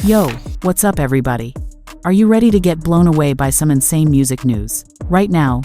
Yo, what's up everybody? Are you ready to get blown away by some insane music news? Right now,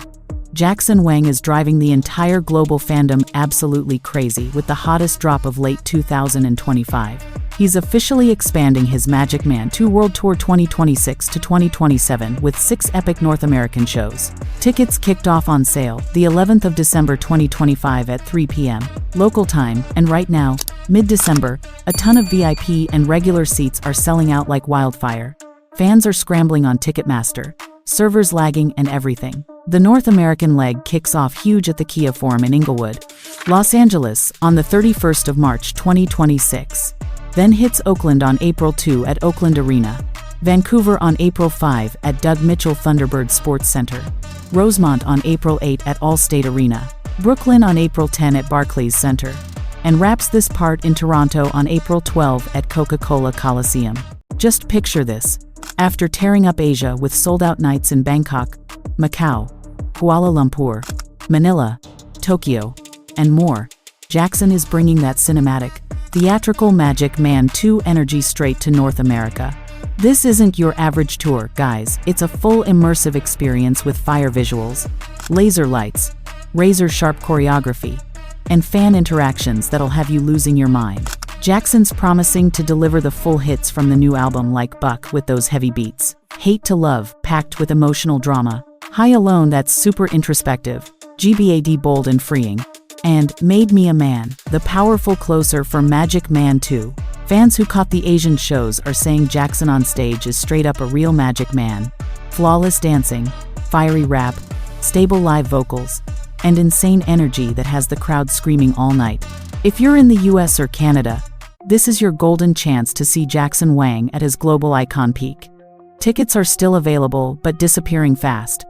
Jackson Wang is driving the entire global fandom absolutely crazy with the hottest drop of late 2025. He's officially expanding his Magic Man 2 World Tour 2026 to 2027 with 6 epic North American shows. Tickets kicked off on sale the 11th of December 2025 at 3 p.m. local time, and right now, mid-December, a ton of VIP and regular seats are selling out like wildfire. Fans are scrambling on Ticketmaster, servers lagging and everything. The North American leg kicks off huge at the Kia Forum in Inglewood, Los Angeles on the 31st of March 2026. Then hits Oakland on April 2 at Oakland Arena, Vancouver on April 5 at Doug Mitchell Thunderbird Sports Center, Rosemont on April 8 at Allstate Arena, Brooklyn on April 10 at Barclays Center, and wraps this part in Toronto on April 12 at Coca-Cola Coliseum. Just picture this. After tearing up Asia with sold-out nights in Bangkok, Macau, Kuala Lumpur, Manila, Tokyo, and more, Jackson is bringing that cinematic, theatrical Magic Man 2 energy straight to North America. This isn't your average tour, guys. It's a full immersive experience with fire visuals, laser lights, razor-sharp choreography, and fan interactions that'll have you losing your mind. Jackson's promising to deliver the full hits from the new album like Buck with those heavy beats, Hate to Love packed with emotional drama, High Alone that's super introspective, GBAD bold and freeing, and Made Me a Man, the powerful closer for Magic Man 2. Fans who caught the Asian shows are saying Jackson on stage is straight up a real Magic Man. Flawless dancing, fiery rap, stable live vocals, and insane energy that has the crowd screaming all night. If you're in the US or Canada, this is your golden chance to see Jackson Wang at his global icon peak. Tickets are still available but disappearing fast,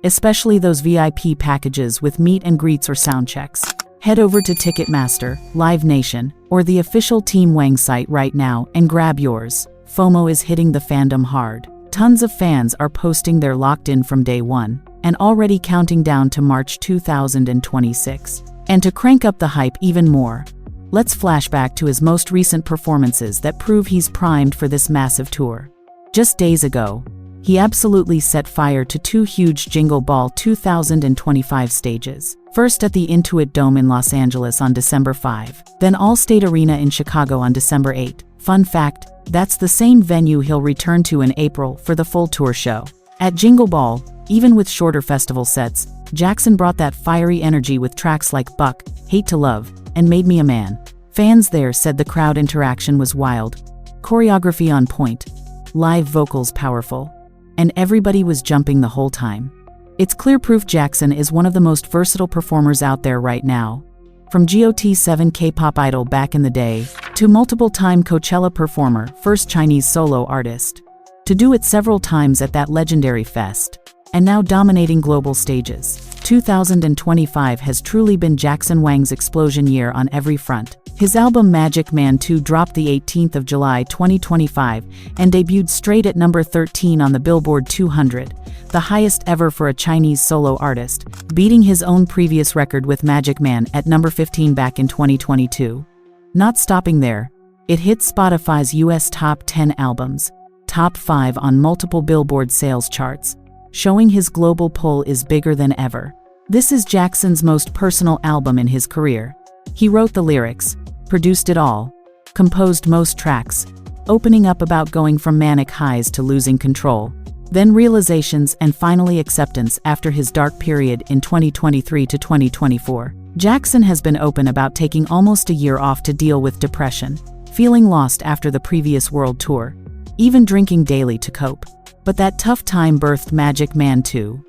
especially those VIP packages with meet and greets or sound checks. Head over to Ticketmaster, Live Nation, or the official Team Wang site right now and grab yours. FOMO is hitting the fandom hard. Tons of fans are posting they're locked in from day one and already counting down to March 2026. And to crank up the hype even more, let's flash back to his most recent performances that prove he's primed for this massive tour. Just days ago, he absolutely set fire to 2 huge Jingle Ball 2025 stages. First at the Intuit Dome in Los Angeles on December 5, then Allstate Arena in Chicago on December 8. Fun fact, that's the same venue he'll return to in April for the full tour show. At Jingle Ball, even with shorter festival sets, Jackson brought that fiery energy with tracks like Buck, Hate to Love, and Made Me a Man. Fans there said the crowd interaction was wild, choreography on point, live vocals powerful, and everybody was jumping the whole time. It's clear proof Jackson is one of the most versatile performers out there right now. From GOT7 K-pop idol back in the day, to multiple-time Coachella performer, first Chinese solo artist, to do it several times at that legendary fest, and now dominating global stages. 2025 has truly been Jackson Wang's explosion year on every front. His album Magic Man 2 dropped the 18th of July 2025 and debuted straight at number 13 on the Billboard 200, the highest ever for a Chinese solo artist, beating his own previous record with Magic Man at number 15 back in 2022. Not stopping there, it hit Spotify's US Top 10 albums, top 5 on multiple Billboard sales charts, showing his global pull is bigger than ever. This is Jackson's most personal album in his career. He wrote the lyrics, produced it all, composed most tracks, opening up about going from manic highs to losing control, then realizations and finally acceptance after his dark period in 2023 to 2024. Jackson has been open about taking almost a year off to deal with depression, feeling lost after the previous world tour, even drinking daily to cope. But that tough time birthed Magic Man 2.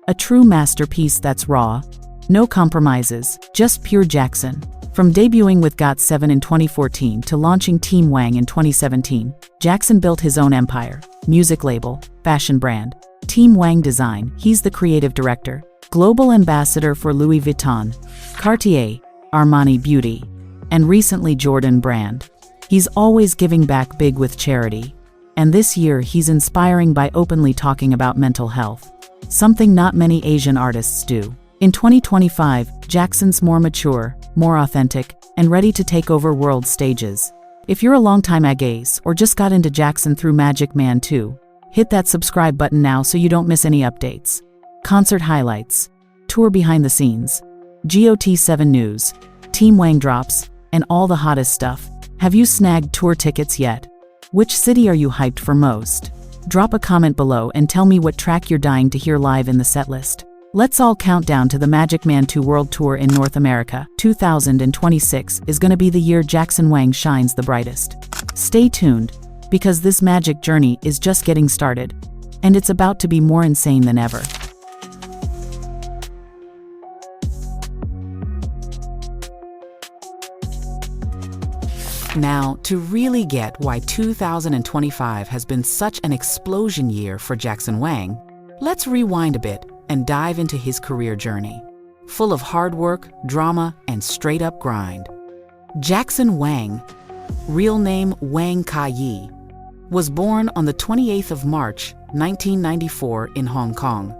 A true masterpiece that's raw, no compromises, just pure Jackson. From debuting with GOT7 in 2014 to launching Team Wang in 2017, Jackson built his own empire, music label, fashion brand, Team Wang Design. He's the creative director, global ambassador for Louis Vuitton, Cartier, Armani Beauty, and recently Jordan brand. He's always giving back big with charity. And this year he's inspiring by openly talking about mental health, something not many Asian artists do. In 2025, Jackson's more mature, more authentic, and ready to take over world stages. If you're a longtime agaze or just got into Jackson through Magic Man 2, hit that subscribe button now so you don't miss any updates. Concert highlights, tour behind the scenes, GOT7 news, Team Wang drops, and all the hottest stuff. Have you snagged tour tickets yet? Which city are you hyped for most? Drop a comment below and tell me what track you're dying to hear live in the setlist. Let's all count down to the Magic Man 2 World Tour in North America. 2026 is going to be the year Jackson Wang shines the brightest. Stay tuned, because this magic journey is just getting started, and it's about to be more insane than ever. Now, to really get why 2025 has been such an explosion year for Jackson Wang, let's rewind a bit and dive into his career journey, full of hard work, drama, and straight-up grind. Jackson Wang, real name Wang Ka-yi, was born on the 28th of March, 1994 in Hong Kong.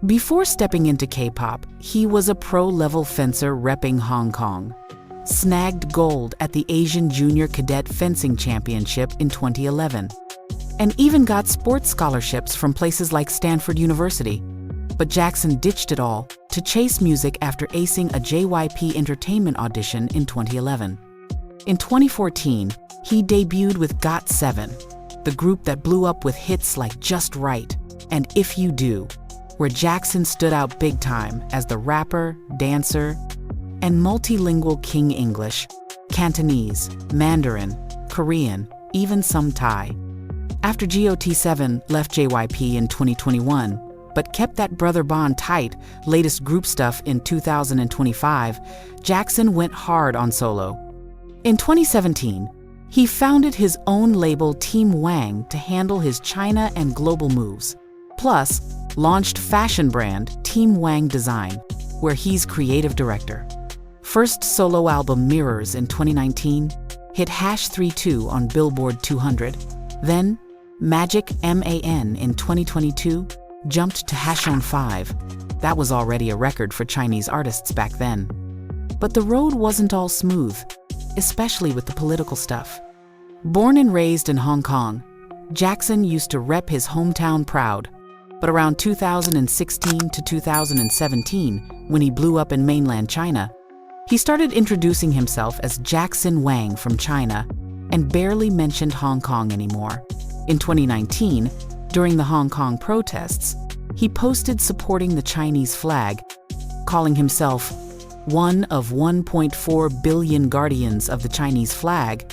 Before stepping into K-pop, he was a pro-level fencer repping Hong Kong, snagged gold at the Asian Junior Cadet Fencing Championship in 2011, and even got sports scholarships from places like Stanford University. But Jackson ditched it all to chase music after acing a JYP Entertainment audition in 2011. In 2014, he debuted with GOT7, the group that blew up with hits like Just Right and If You Do, where Jackson stood out big time as the rapper, dancer, and multilingual King English, Cantonese, Mandarin, Korean, even some Thai. After GOT7 left JYP in 2021, but kept that brother bond tight, latest group stuff in 2025, Jackson went hard on solo. In 2017, he founded his own label Team Wang to handle his China and global moves, plus launched fashion brand Team Wang Design, where he's creative director. First solo album Mirrors in 2019 hit #32 on Billboard 200. Then Magic Man in 2022 jumped to #5. That was already a record for Chinese artists back then. But the road wasn't all smooth, especially with the political stuff. Born and raised in Hong Kong, Jackson used to rep his hometown proud. But around 2016 to 2017, when he blew up in mainland China, he started introducing himself as Jackson Wang from China and barely mentioned Hong Kong anymore. In 2019, during the Hong Kong protests, he posted supporting the Chinese flag, calling himself one of 1.4 billion guardians of the Chinese flag,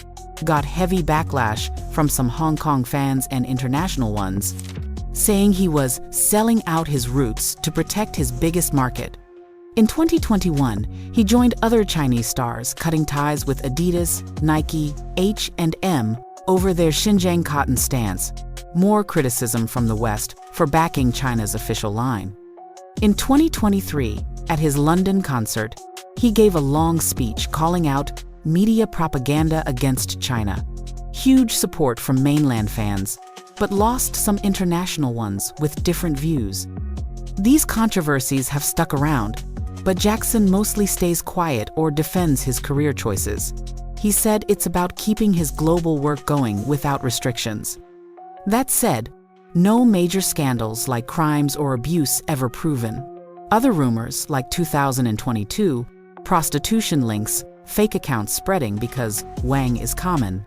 got heavy backlash from some Hong Kong fans and international ones, saying he was selling out his roots to protect his biggest market. In 2021, he joined other Chinese stars cutting ties with Adidas, Nike, H&M over their Xinjiang cotton stance. More criticism from the West for backing China's official line. In 2023, at his London concert, he gave a long speech calling out media propaganda against China. Huge support from mainland fans, but lost some international ones with different views. These controversies have stuck around, but Jackson mostly stays quiet or defends his career choices. He said it's about keeping his global work going without restrictions. That said, no major scandals like crimes or abuse ever proven. Other rumors, like 2022, prostitution links, fake accounts spreading because Wang is common,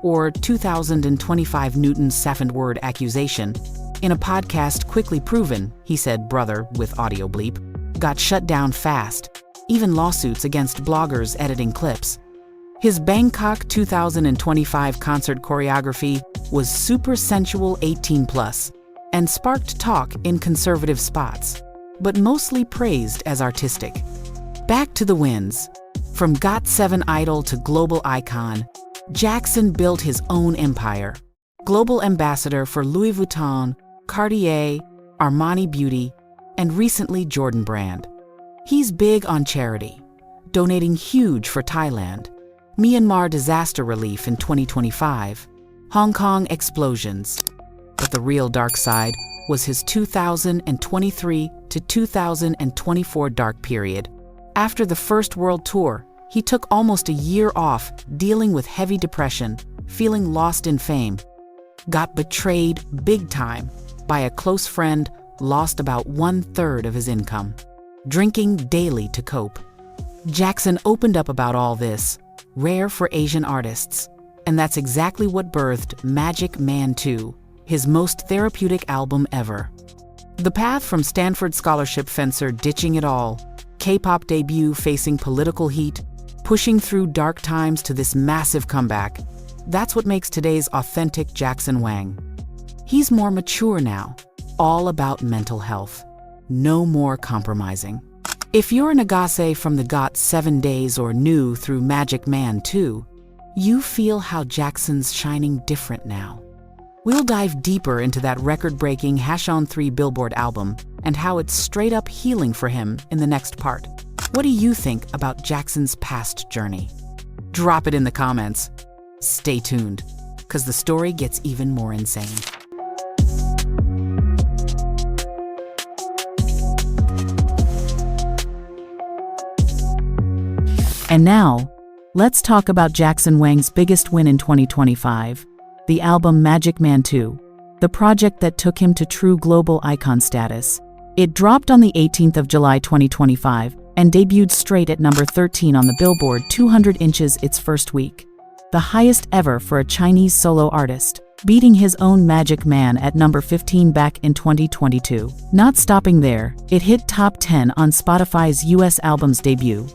or 2025 Newton's Safford word accusation, in a podcast quickly proven, he said brother with audio bleep, got shut down fast, even lawsuits against bloggers editing clips. His Bangkok 2025 concert choreography was super sensual 18+, and sparked talk in conservative spots, but mostly praised as artistic. Back to the wins. From GOT7 idol to global icon, Jackson built his own empire. Global ambassador for Louis Vuitton, Cartier, Armani Beauty, and recently Jordan Brand. He's big on charity, donating huge for Thailand, Myanmar disaster relief in 2025, Hong Kong explosions. But the real dark side was his 2023 to 2024 dark period. After the first world tour, He took almost a year off, dealing with heavy depression, feeling lost in fame. Got betrayed big time by a close friend, lost about 1/3 of his income. Drinking daily to cope. Jackson opened up about all this, rare for Asian artists. And that's exactly what birthed Magic Man 2, his most therapeutic album ever. The path from Stanford scholarship fencer ditching it all, K-pop debut facing political heat, pushing through dark times to this massive comeback, that's what makes today's authentic Jackson Wang. He's more mature now, all about mental health. No more compromising. If you're an Agase from the Got 7 Days or new through Magic Man 2, you feel how Jackson's shining different now. We'll dive deeper into that record-breaking #3 Billboard album and how it's straight up healing for him in the next part. What do you think about Jackson's past journey? Drop it in the comments. Stay tuned, because the story gets even more insane. And now, let's talk about Jackson Wang's biggest win in 2025, the album Magic Man 2, the project that took him to true global icon status. It dropped on the 18th of July 2025 and debuted straight at number 13 on the Billboard 200 Inches its first week, the highest ever for a Chinese solo artist, beating his own Magic Man at number 15 back in 2022. Not stopping there, it hit top 10 on Spotify's US albums debut,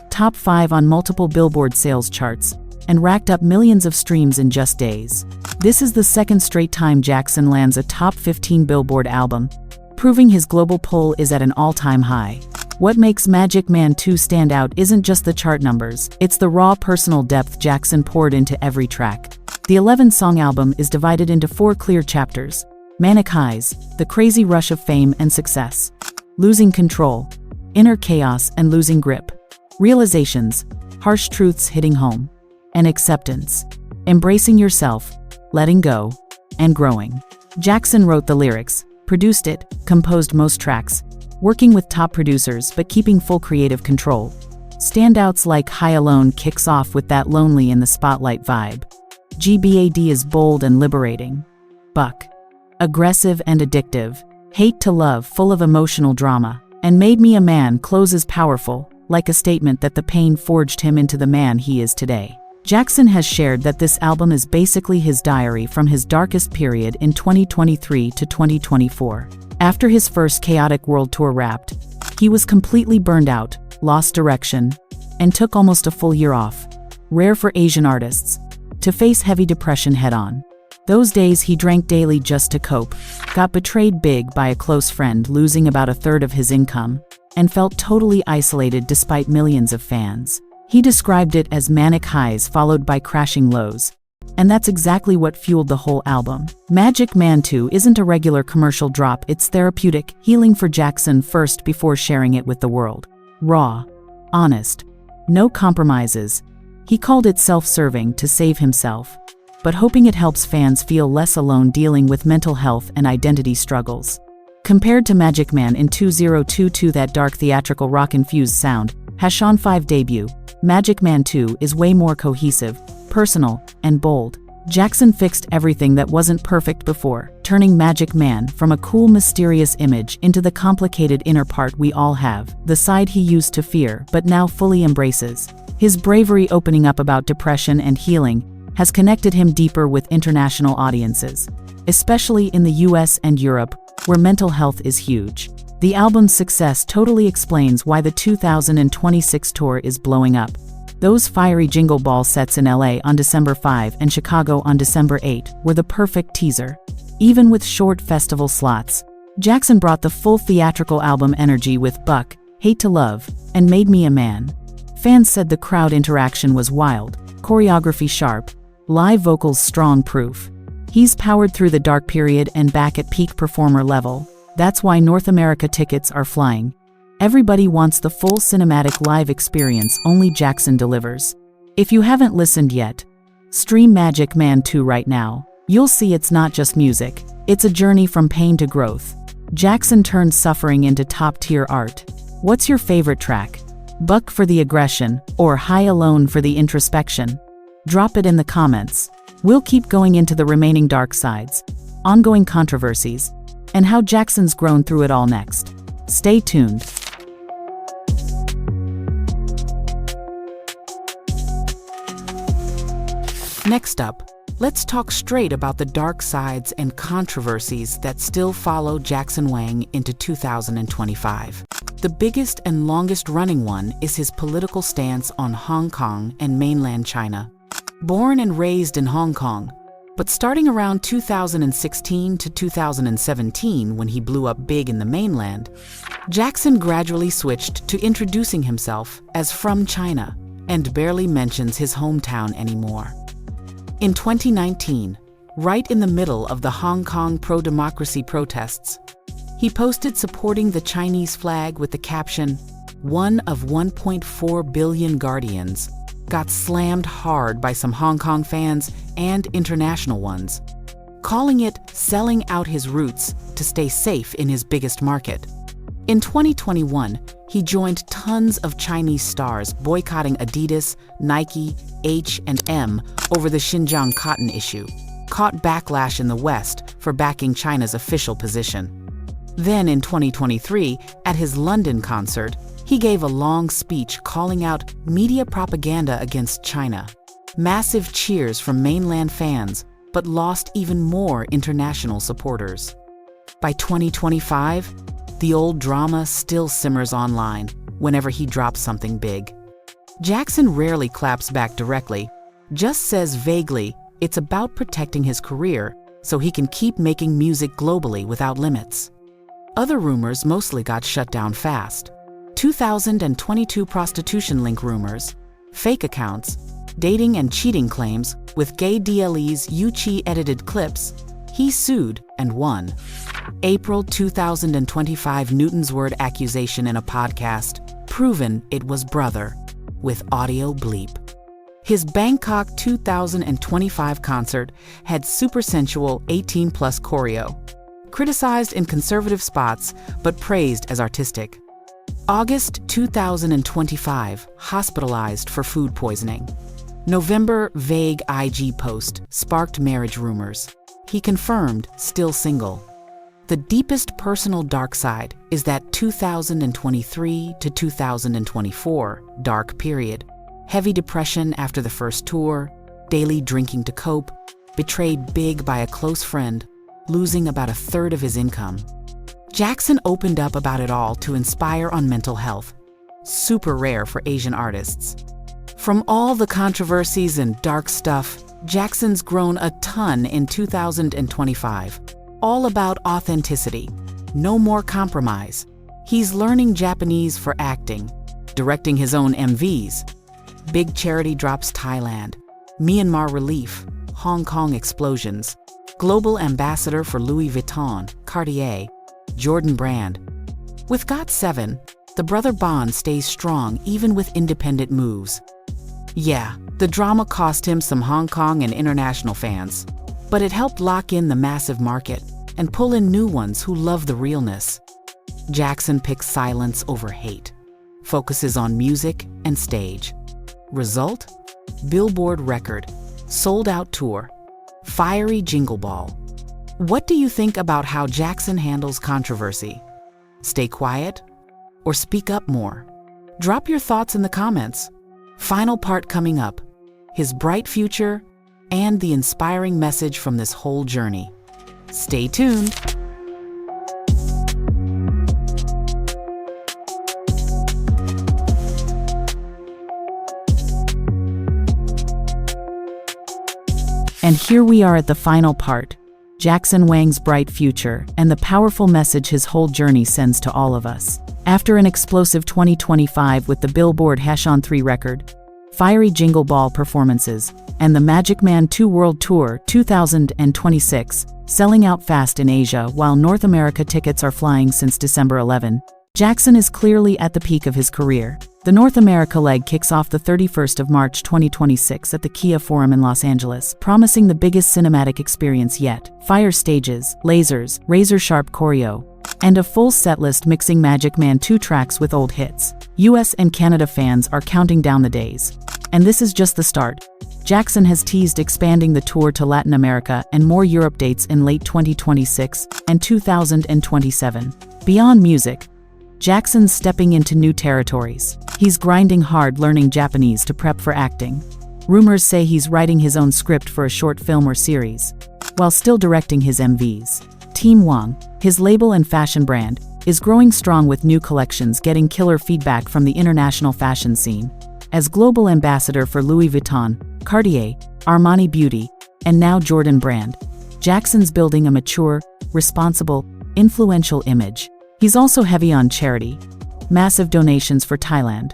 top 5 on multiple Billboard sales charts, and racked up millions of streams in just days. This is the second straight time Jackson lands a top 15 Billboard album, proving his global pull is at an all-time high. What makes Magic Man 2 stand out isn't just the chart numbers, it's the raw personal depth Jackson poured into every track. The 11-song album is divided into 4 clear chapters: Manic Highs, the crazy rush of fame and success; Losing Control, inner chaos and losing grip; Realizations, harsh truths hitting home; and Acceptance, embracing yourself, letting go, and growing. Jackson wrote the lyrics, produced it, composed most tracks, working with top producers but keeping full creative control. Standouts like High Alone kicks off with that lonely in the spotlight vibe. GBAD is bold and liberating. Buck, aggressive and addictive. Hate to Love full of emotional drama. And Made Me a Man closes powerful, like a statement that the pain forged him into the man he is today. Jackson has shared that this album is basically his diary from his darkest period in 2023 to 2024. After his first chaotic world tour wrapped, he was completely burned out, lost direction, and took almost a full year off, rare for Asian artists, to face heavy depression head-on. Those days he drank daily just to cope, got betrayed big by a close friend losing about 1/3 of his income, and felt totally isolated despite millions of fans. He described it as manic highs followed by crashing lows. And that's exactly what fueled the whole album. Magic Man 2 isn't a regular commercial drop, it's therapeutic, healing for Jackson first before sharing it with the world. Raw, honest, no compromises. He called it self-serving to save himself, but hoping it helps fans feel less alone dealing with mental health and identity struggles. Compared to Magic Man in 2022, that dark theatrical rock-infused sound, #5 debut, Magic Man 2 is way more cohesive, personal, and bold. Jackson fixed everything that wasn't perfect before, turning Magic Man from a cool, mysterious image into the complicated inner part we all have, the side he used to fear but now fully embraces. His bravery opening up about depression and healing has connected him deeper with international audiences, especially in the US and Europe, where mental health is huge. The album's success totally explains why the 2026 tour is blowing up. Those fiery Jingle Ball sets in LA on December 5 and Chicago on December 8 were the perfect teaser. Even with short festival slots, Jackson brought the full theatrical album energy with Buck, Hate to Love, and Made Me a Man. Fans said the crowd interaction was wild, choreography sharp, live vocals strong proof. He's powered through the dark period and back at peak performer level. That's why North America tickets are flying. Everybody wants the full cinematic live experience only Jackson delivers. If you haven't listened yet, stream Magic Man 2 right now. You'll see it's not just music, it's a journey from pain to growth. Jackson turned suffering into top-tier art. What's your favorite track? Buck for the aggression, or high alone for the introspection? Drop it in the comments. We'll keep going into the remaining dark sides, ongoing controversies, and how Jackson's grown through it all next. Stay tuned. Next up, let's talk straight about the dark sides and controversies that still follow Jackson Wang into 2025. The biggest and longest-running one is his political stance on Hong Kong and mainland China. Born and raised in Hong Kong, but starting around 2016 to 2017 when he blew up big in the mainland, Jackson gradually switched to introducing himself as from China and barely mentions his hometown anymore. In 2019, right in the middle of the Hong Kong pro-democracy protests, he posted supporting the Chinese flag with the caption, "One of 1.4 billion guardians," got slammed hard by some Hong Kong fans and international ones, calling it selling out his roots to stay safe in his biggest market. In 2021, he joined tons of Chinese stars boycotting Adidas, Nike, H&M over the Xinjiang cotton issue, caught backlash in the West for backing China's official position. Then in 2023, at his London concert, he gave a long speech calling out media propaganda against China. Massive cheers from mainland fans, but lost even more international supporters. By 2025, the old drama still simmers online whenever he drops something big. Jackson rarely claps back directly, just says vaguely it's about protecting his career so he can keep making music globally without limits. Other rumors mostly got shut down fast. 2022 prostitution link rumors, fake accounts, dating and cheating claims with gay DLE's Yuchi edited clips, he sued and won. April 2025 Newton's Word accusation in a podcast, proven it was brother, with audio bleep. His Bangkok 2025 concert had super sensual 18+ choreo, criticized in conservative spots but praised as artistic. August 2025, hospitalized for food poisoning. November, vague IG post sparked marriage rumors. He confirmed, still single. The deepest personal dark side is that 2023 to 2024 dark period. Heavy depression after the first tour, daily drinking to cope, betrayed big by a close friend, losing about a third of his income. Jackson opened up about it all to inspire on mental health. Super rare for Asian artists. From all the controversies and dark stuff, Jackson's grown a ton in 2025. All about authenticity. No more compromise. He's learning Japanese for acting, directing his own MVs. Big charity drops Thailand. Myanmar relief. Hong Kong explosions. Global ambassador for Louis Vuitton, Cartier, Jordan Brand. With GOT7, the brother bond stays strong even with independent moves. Yeah, the drama cost him some Hong Kong and international fans, but it helped lock in the massive market and pull in new ones who love the realness. Jackson picks silence over hate, focuses on music and stage. Result? Billboard record, sold-out tour, fiery Jingle Ball. What do you think about how Jackson handles controversy? Stay quiet or speak up more? Drop your thoughts in the comments. Final part coming up, his bright future and the inspiring message from this whole journey. Stay tuned. And here we are at the final part, Jackson Wang's bright future and the powerful message his whole journey sends to all of us. After an explosive 2025 with the Billboard #3 record, fiery Jingle Ball performances, and the Magic Man 2 World Tour 2026, selling out fast in Asia while North America tickets are flying since December 11, Jackson is clearly at the peak of his career. The North America leg kicks off the 31st of March 2026 at the Kia Forum in Los Angeles, promising the biggest cinematic experience yet. Fire stages, lasers, razor-sharp choreo, and a full setlist mixing Magic Man 2 tracks with old hits. US and Canada fans are counting down the days. And this is just the start. Jackson has teased expanding the tour to Latin America and more Europe dates in late 2026 and 2027. Beyond music, Jackson's stepping into new territories. He's grinding hard learning Japanese to prep for acting. Rumors say he's writing his own script for a short film or series, while still directing his MVs. Team Wang, his label and fashion brand, is growing strong with new collections getting killer feedback from the international fashion scene. As global ambassador for Louis Vuitton, Cartier, Armani Beauty, and now Jordan brand, Jackson's building a mature, responsible, influential image. He's also heavy on charity. Massive donations for Thailand,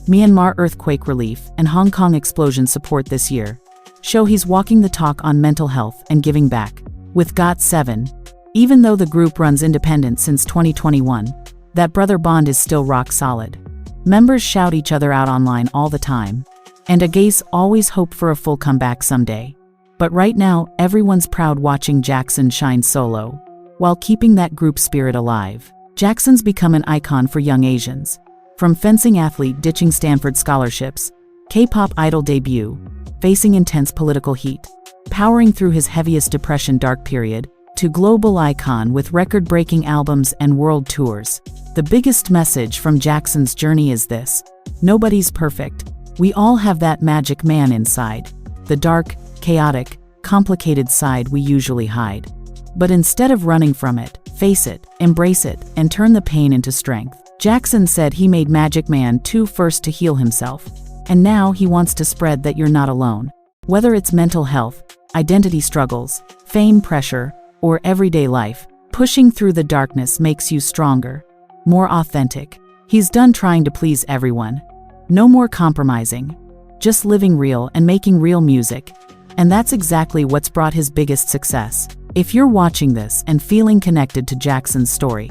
Myanmar earthquake relief, and Hong Kong explosion support this year show he's walking the talk on mental health and giving back. With GOT7, even though the group runs independent since 2021, that brother bond is still rock solid. Members shout each other out online all the time, and Agace always hope for a full comeback someday. But right now, everyone's proud watching Jackson shine solo, while keeping that group spirit alive. Jackson's become an icon for young Asians. From fencing athlete ditching Stanford scholarships, K-pop idol debut, facing intense political heat, powering through his heaviest depression dark period, to global icon with record-breaking albums and world tours. The biggest message from Jackson's journey is this: nobody's perfect. We all have that magic man inside, the dark, chaotic, complicated side we usually hide. But instead of running from it, face it, embrace it, and turn the pain into strength. Jackson said he made Magic Man 2 first to heal himself, and now he wants to spread that you're not alone. Whether it's mental health, identity struggles, fame pressure, or everyday life, pushing through the darkness makes you stronger, more authentic. He's done trying to please everyone. No more compromising, just living real and making real music. And that's exactly what's brought his biggest success. If you're watching this and feeling connected to Jackson's story,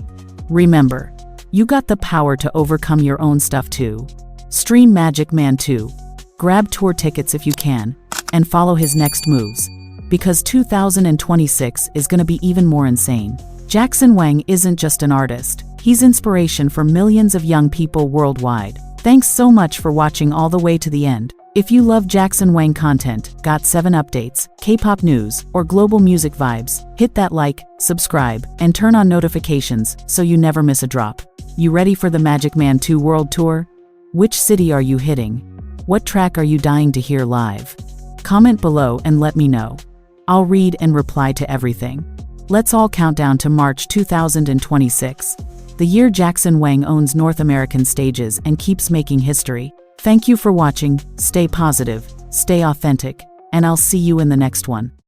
remember, you got the power to overcome your own stuff too. Stream Magic Man 2, grab tour tickets if you can, and follow his next moves, because 2026 is gonna be even more insane. Jackson Wang isn't just an artist, he's inspiration for millions of young people worldwide. Thanks so much for watching all the way to the end. If you love Jackson Wang content, GOT7 updates, K-pop news, or global music vibes, hit that like, subscribe, and turn on notifications so you never miss a drop. You ready for the Magic Man 2 World Tour? Which city are you hitting? What track are you dying to hear live? Comment below and let me know. I'll read and reply to everything. Let's all count down to March 2026, the year Jackson Wang owns North American stages and keeps making history. Thank you for watching, stay positive, stay authentic, and I'll see you in the next one.